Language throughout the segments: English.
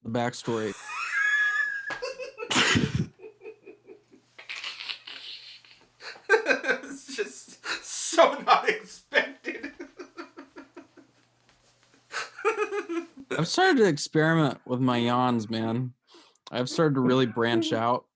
backstory. It's just so not expected. I've started to experiment with my yawns, man. I've started to really branch out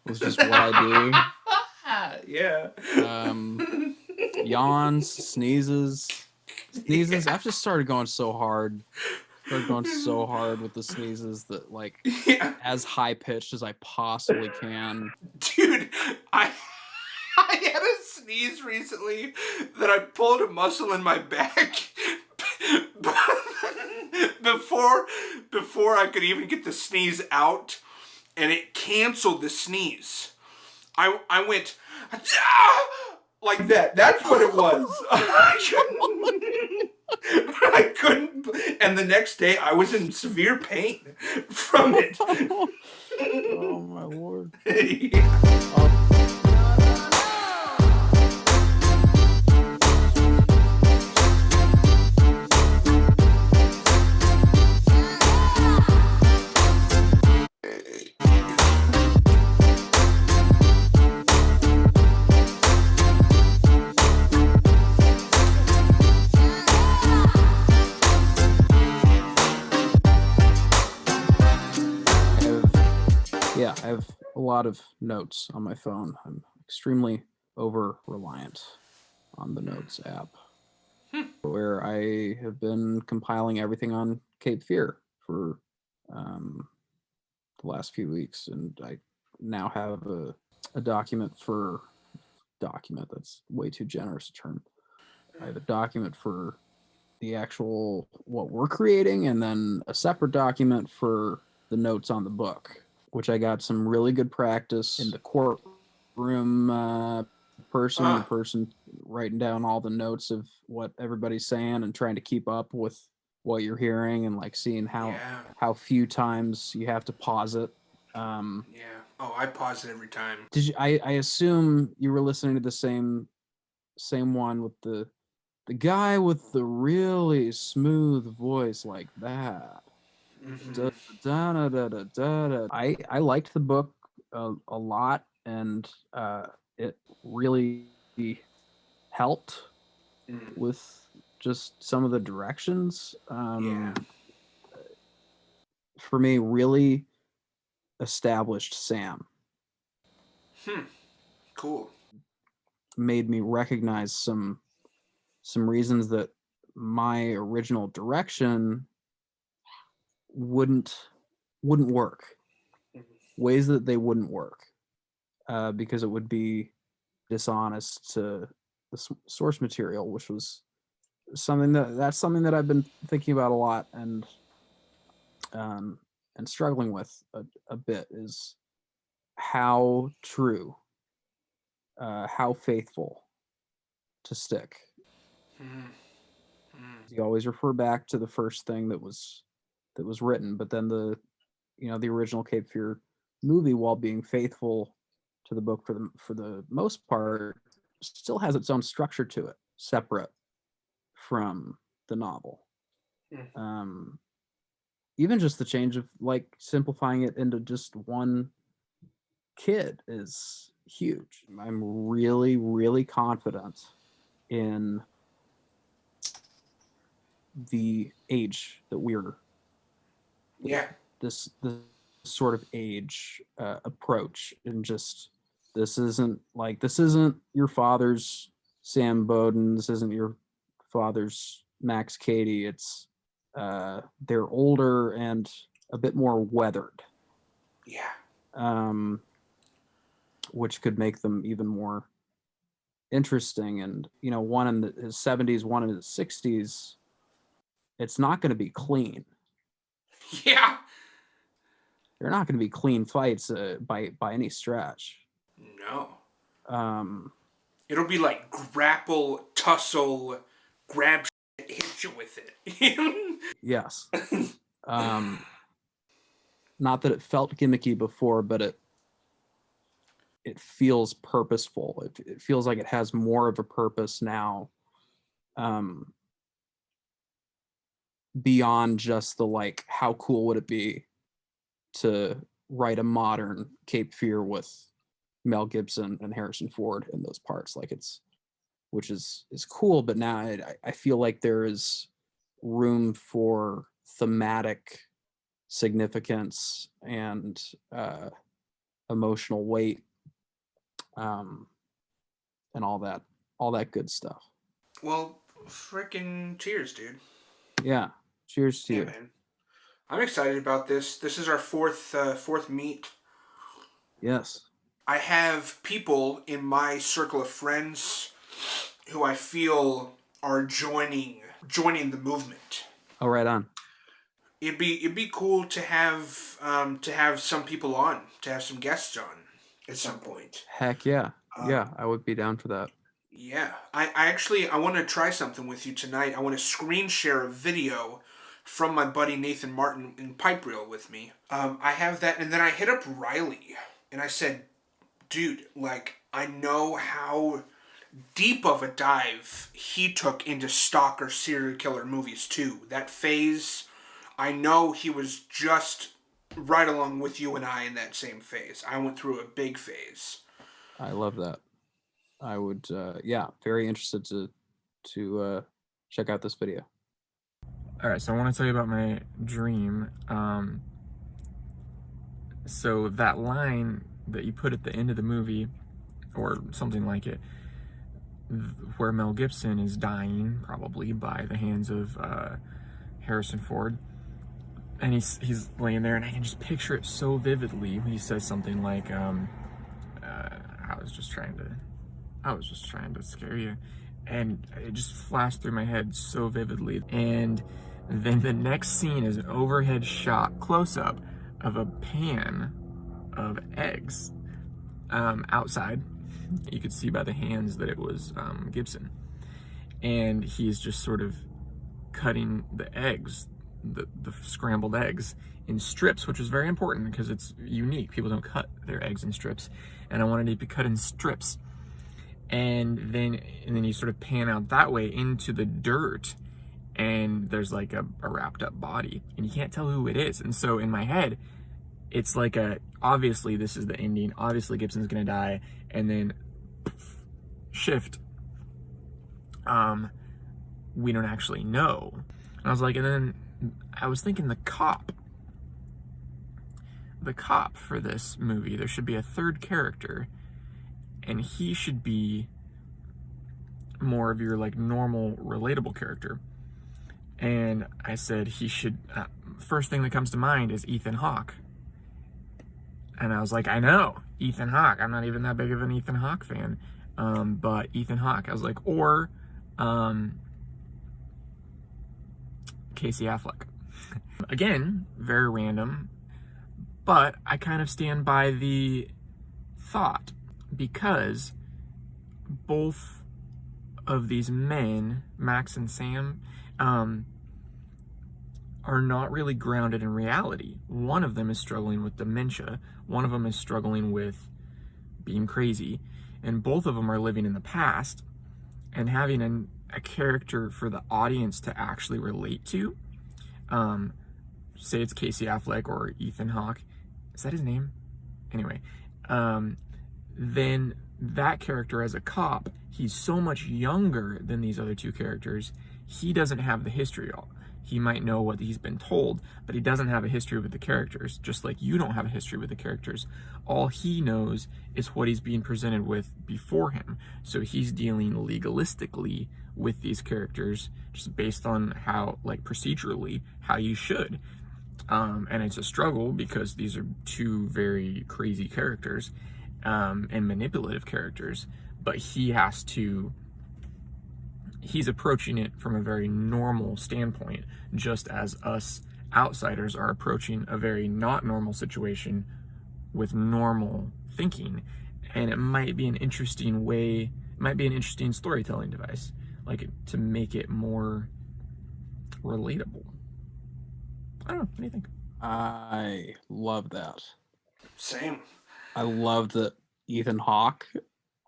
with just what I do. Yeah. Yawns, sneezes. Yeah. I've just started going so hard. With the sneezes that, like, as high pitched as I possibly can. Dude, I had a sneeze recently that I pulled a muscle in my back before I could even get the sneeze out, and it canceled the sneeze. I went like that. That's what it was. I couldn't. And the next day, I was in severe pain from it. Oh my lord. I have a lot of notes on my phone. I'm extremely over-reliant on the Notes app, where I have been compiling everything on Cape Fear for the last few weeks, and I now have a document. That's way too generous a term. I have a document for the actual what we're creating, and then a separate document for the notes on the book, which I got some really good practice in the courtroom the person writing down all the notes of what everybody's saying and trying to keep up with what you're hearing, and like seeing how few times you have to pause it. Oh, I pause it every time. Did you? I assume you were listening to the same one with the guy with the really smooth voice like that. I liked the book a lot, and it really helped with just some of the directions. For me, really established Sam. Cool. Made me recognize some reasons that my original direction wouldn't work. Ways that they wouldn't work, because it would be dishonest to the source material, which was something that I've been thinking about a lot, and struggling with a bit, is how true, how faithful to stick. You always refer back to the first thing that was written, but then the original Cape Fear movie, while being faithful to the book for the most part, still has its own structure to it, separate from the novel. Even just the change of, like, simplifying it into just one kid is huge. I'm really, really confident in the age that we're this sort of age approach, and just this isn't your father's Sam Bowden, this isn't your father's Max Cady. It's they're older and a bit more weathered, which could make them even more interesting. And one in his 70s, one in his 60s, it's not going to be clean. They're not going to be clean fights by any stretch. No. It'll be like grapple, tussle, grab shit, hit you with it. Yes. Not that it felt gimmicky before, but it feels purposeful. It feels like it has more of a purpose now, beyond just the, like, how cool would it be to write a modern Cape Fear with Mel Gibson and Harrison Ford in those parts. Like which is cool, but now I feel like there is room for thematic significance and emotional weight, and all that good stuff. Well, freaking cheers, dude. Yeah, cheers to Yeah, you. man. I'm excited about this. This is our fourth meet. Yes. I have people in my circle of friends who I feel are joining the movement. Oh, right on. It'd be cool to have some people on, to have some guests on at some point. Heck yeah. Yeah, I would be down for that. Yeah, I want to try something with you tonight. I want to screen share a video from my buddy Nathan Martin in Pipe Reel with me. I have that, and then I hit up Riley, and I said, dude, like, I know how deep of a dive he took into stalker serial killer movies too. That phase, I know he was just right along with you and I in that same phase. I went through a big phase. I love that. I would, very interested to check out this video. All right, so I want to tell you about my dream. So that line that you put at the end of the movie, or something like it, where Mel Gibson is dying, probably by the hands of Harrison Ford, and he's laying there, and I can just picture it so vividly. He says something like, "I was just trying to scare you," and it just flashed through my head so vividly. And then the next scene is an overhead shot, close up of a pan of eggs outside. You could see by the hands that it was Gibson, and he's just sort of cutting the eggs, the scrambled eggs, in strips, which is very important because it's unique. People don't cut their eggs in strips, and I wanted it to be cut in strips. And then you sort of pan out that way into the dirt, and there's like a wrapped up body, and you can't tell who it is. And so in my head, it's like obviously this is the ending, obviously Gibson's gonna die, and then shift, we don't actually know. And I was like, and then I was thinking the cop for this movie, there should be a third character, and he should be more of your like normal relatable character. And I said he should, first thing that comes to mind is Ethan Hawke. And I was like, I know, Ethan Hawke. I'm not even that big of an Ethan Hawke fan. But Ethan Hawke, I was like, or Casey Affleck. Again, very random, but I kind of stand by the thought, because both of these men, Max and Sam, are not really grounded in reality. One of them is struggling with dementia. One of them is struggling with being crazy. And both of them are living in the past, and having a character for the audience to actually relate to. Say it's Casey Affleck or Ethan Hawke. Is that his name? Anyway, then that character as a cop, he's so much younger than these other two characters. He doesn't have the history. He might know what he's been told, but he doesn't have a history with the characters, just like you don't have a history with the characters. All he knows is what he's being presented with before him. So he's dealing legalistically with these characters, just based on how, like, procedurally, how you should. And it's a struggle because these are two very crazy characters, and manipulative characters, but he's approaching it from a very normal standpoint, just as us outsiders are approaching a very not normal situation with normal thinking. And it might be an interesting storytelling device, like, to make it more relatable. I don't know, what do you think? I love that. Same. I love that Ethan Hawke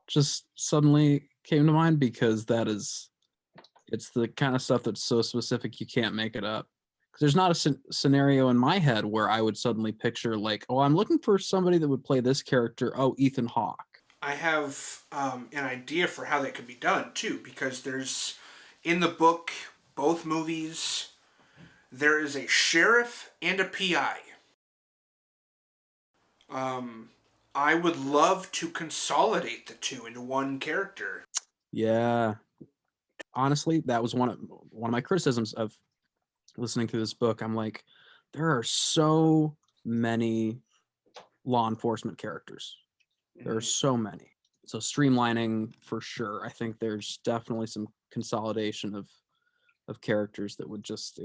just suddenly came to mind, because it's the kind of stuff that's so specific you can't make it up. because there's not a scenario in my head where I would suddenly picture like, oh, I'm looking for somebody that would play this character. Oh, Ethan Hawke. I have an idea for how that could be done too, because there's in the book, both movies, there is a sheriff and a PI. I would love to consolidate the two into one character. Yeah. Honestly, that was one of my criticisms of listening to this book. I'm like, there are so many law enforcement characters. There are so many. So streamlining for sure. I think there's definitely some consolidation of characters that would just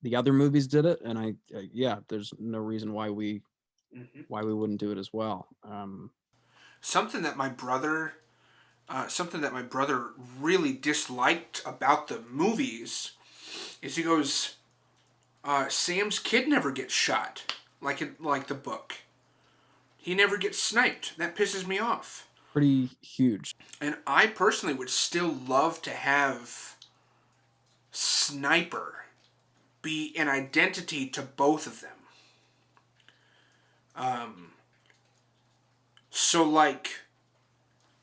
the other movies did it, and I yeah, there's no reason why we wouldn't do it as well. Something that my brother really disliked about the movies is he goes, Sam's kid never gets shot like the book. He never gets sniped. That pisses me off. Pretty huge. And I personally would still love to have Sniper be an identity to both of them. So like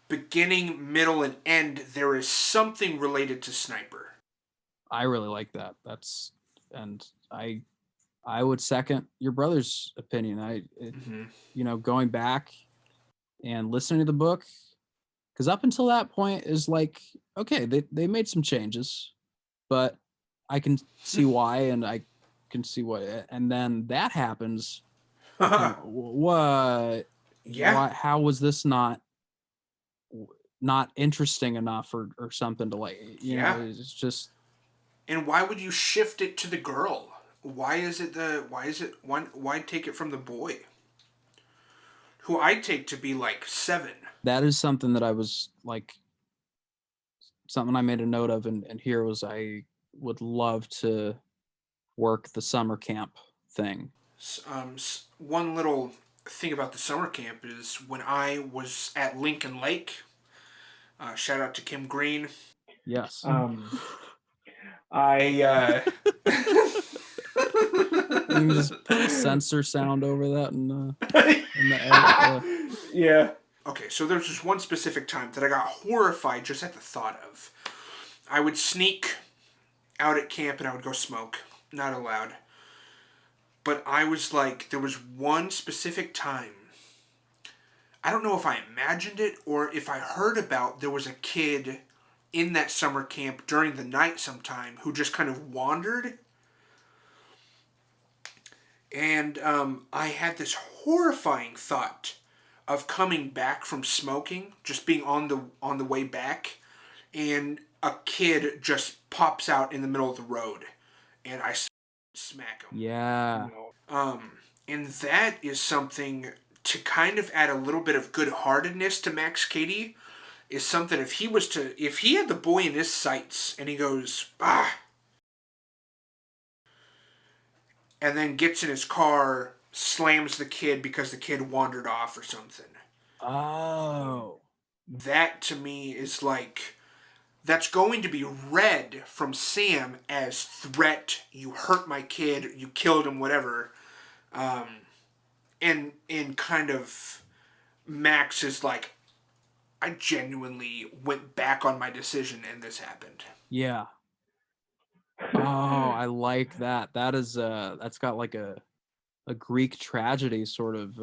beginning, middle, and end, there is something related to Sniper. I really like that. And I would second your brother's opinion. You know, going back and listening to the book, because up until that point is like, okay, they made some changes, but I can see why, and I can see what, and then that happens. What? Yeah. Why, how was this not interesting enough or something to like? You know, it's just. And why would you shift it to the girl? Why take it from the boy? Who I take to be like 7. That is something that I was like, something I made a note of, and here was I would love to work the summer camp thing. One little thing about the summer camp is when I was at Lincoln Lake, shout out to Kim Green. Yes. I You can just put a sensor sound over that in the edit. Yeah. Okay, so there's just one specific time that I got horrified just at the thought of. I would sneak out at camp and I would go smoke. Not allowed. But I was like, there was one specific time. I don't know if I imagined it or if I heard about there was a kid in that summer camp during the night sometime who just kind of wandered. And I had this horrifying thought of coming back from smoking, just being on the way back, and a kid just pops out in the middle of the road, and I smack him. Yeah. And that is something to kind of add a little bit of good-heartedness to Max Cady, is something if he had the boy in his sights and he goes, and then gets in his car, slams the kid because the kid wandered off or something. Oh. That to me is like, that's going to be read from Sam as threat, you hurt my kid, you killed him, whatever. And kind of Max is like, I genuinely went back on my decision and this happened. Yeah. Oh, I like that. That is that's got like a Greek tragedy sort of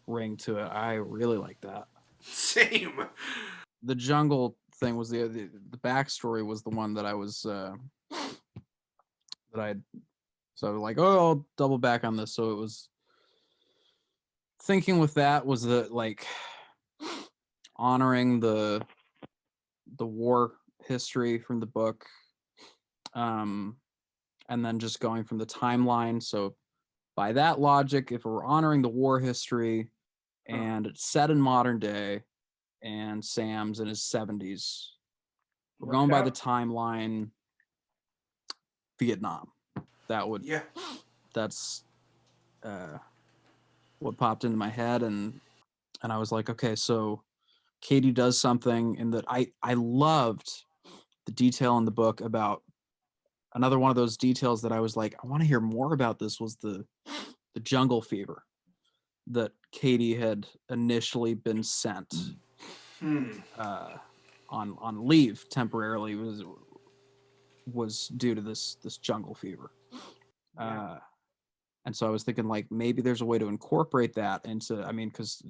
ring to it. I really like that. Same. The jungle thing was the backstory was the one that I was that I so like, oh, I'll double back on this. So it was thinking with that was the like honoring the war history from the book, and then just going from the timeline. So by that logic, if we're honoring the war history and it's set in modern day and Sam's in his 70s, we're going by the timeline, Vietnam. That would, yeah, that's what popped into my head, and I was like, okay, so Cady does something in that I loved the detail in the book about another one of those details that I was like, I want to hear more about this was the jungle fever that Katie had initially been sent on leave temporarily was due to this jungle fever. And so I was thinking like maybe there's a way to incorporate that into, I mean, because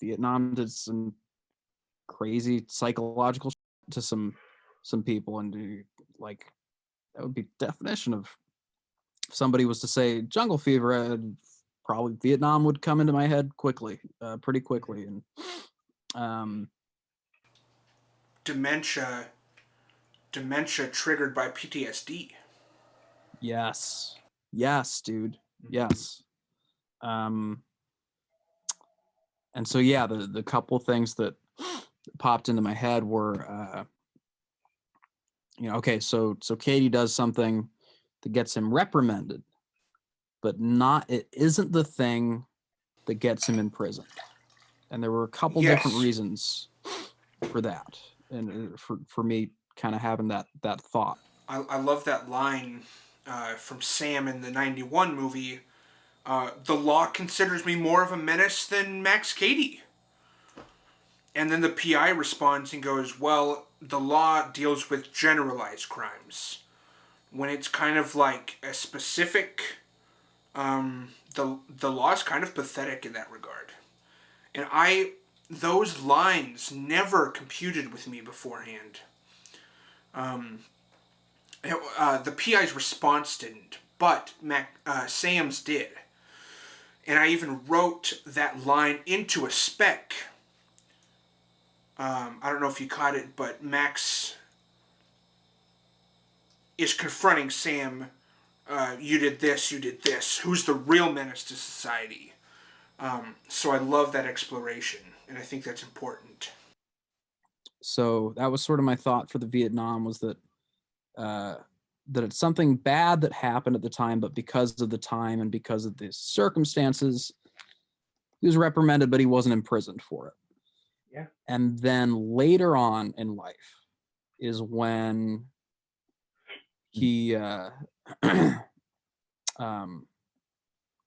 Vietnam did some crazy psychological to some people, and like that would be definition of, if somebody was to say jungle fever, probably Vietnam would come into my head quickly, pretty quickly. And dementia triggered by PTSD. yes, dude, yes. And so yeah, the couple things that popped into my head were okay, so Katie does something that gets him reprimanded, but it isn't the thing that gets him in prison. And there were a couple different reasons for that, and for me kind of having that thought. I love that line from Sam in the 91 movie. The law considers me more of a menace than Max Cady. And then the PI responds and goes, well, the law deals with generalized crimes. When it's kind of like a specific, the law is kind of pathetic in that regard. And those lines never computed with me beforehand. The PI's response didn't, but Sam's did. And I even wrote that line into a spec. I don't know if you caught it, but Max is confronting Sam. You did this, you did this. Who's the real menace to society? So I love that exploration, and I think that's important. So that was sort of my thought for the Vietnam, was that that it's something bad that happened at the time, but because of the time and because of the circumstances, he was reprimanded, but he wasn't imprisoned for it. Yeah. And then later on in life is when he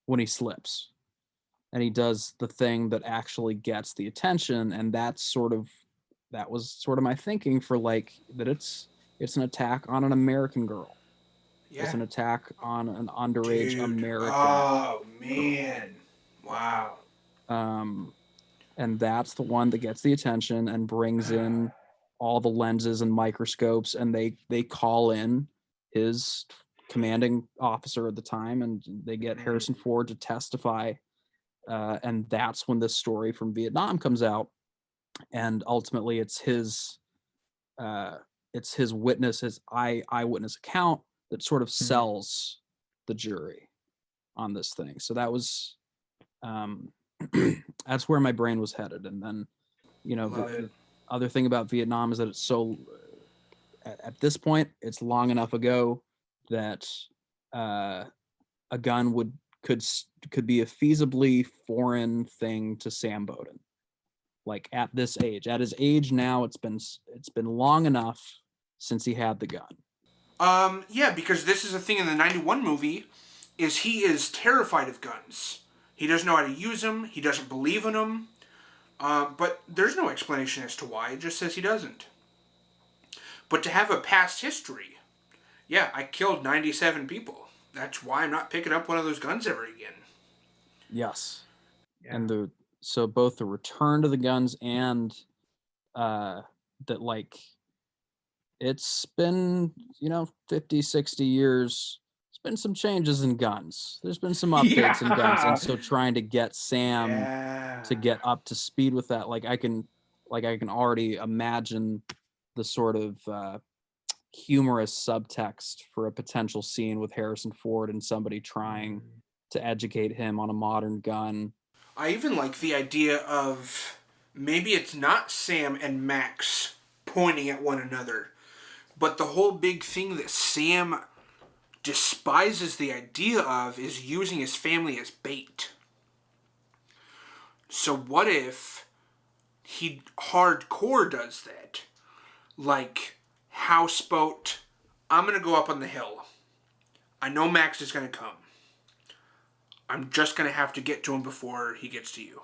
when he slips and he does the thing that actually gets the attention, and that was sort of my thinking for like that it's an attack on an American girl. Yeah. It's an attack on an underage American. Oh man. Wow. And that's the one that gets the attention and brings in all the lenses and microscopes, and they call in his commanding officer at the time, and they get Harrison Ford to testify. And that's when this story from Vietnam comes out, and ultimately it's his witness, his eyewitness account that sort of sells the jury on this thing. So that was that's where my brain was headed. And then the other thing about Vietnam is that it's so at this point it's long enough ago that a gun could be a feasibly foreign thing to Sam Bowden. Like at his age now, it's been long enough since he had the gun. Yeah, because this is a thing in the 91 movie, is he is terrified of guns. He doesn't know how to use them. He doesn't believe in them. But there's no explanation as to why. It just says he doesn't. But to have a past history, yeah, I killed 97 people. That's why I'm not picking up one of those guns ever again. Yes. Yeah. And so both the return to the guns and that, like, it's been 50, 60 years. There's been some changes in guns. There's been some updates in guns, and so trying to get Sam to get up to speed with that, I can already imagine the sort of humorous subtext for a potential scene with Harrison Ford and somebody trying to educate him on a modern gun. I even like the idea of maybe it's not Sam and Max pointing at one another, but the whole big thing that Sam despises the idea of is using his family as bait. So what if he hardcore does that? Like houseboat I'm going to go up on the hill. I know Max is going to come. I'm just going to have to get to him before he gets to you.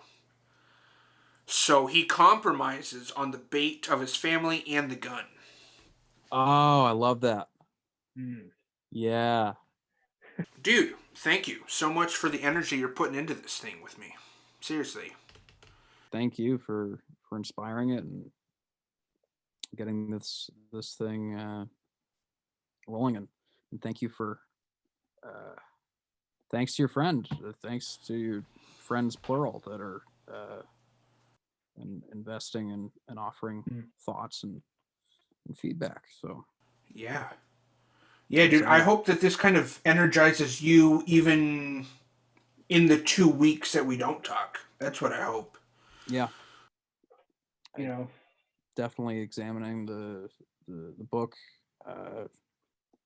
So he compromises on the bait of his family and the gun. Oh, I love that. Yeah. Dude, thank you so much for the energy you're putting into this thing with me. Seriously. Thank you for inspiring it and getting this thing rolling, and thank you for thanks to your friend, thanks to your friends plural that are investing and offering thoughts and feedback. So Yeah, dude, I hope that this kind of energizes you even in the 2 weeks that we don't talk. That's what I hope. Yeah. Definitely examining the book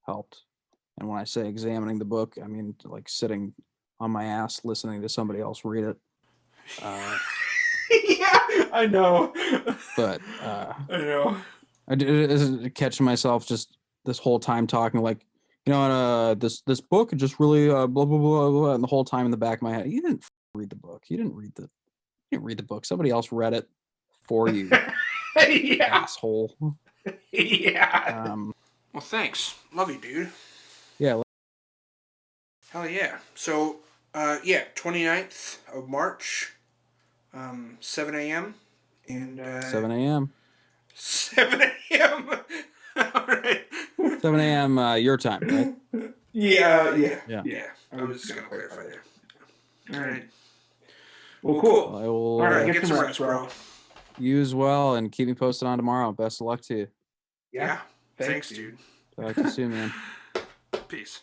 helped. And when I say examining the book, I mean like sitting on my ass listening to somebody else read it. Yeah, I know. But I know. I did catch myself just this whole time talking like, this book just really blah blah blah blah, and the whole time in the back of my head, you didn't read the book. You didn't read the book. Somebody else read it for you. Yeah. Asshole. Yeah. Well, thanks. Love you, dude. Yeah. Hell yeah. So, 29th of March, 7 a.m. And 7 a.m. 7 a.m. All right. 7 a.m. Your time, right? Yeah. I was just gonna clarify there. All right. Well, cool. I will. All right, get some rest, bro. You as well, and keep me posted on tomorrow. Best of luck to you. Yeah. Thanks, dude. Talk to you soon, man. Peace.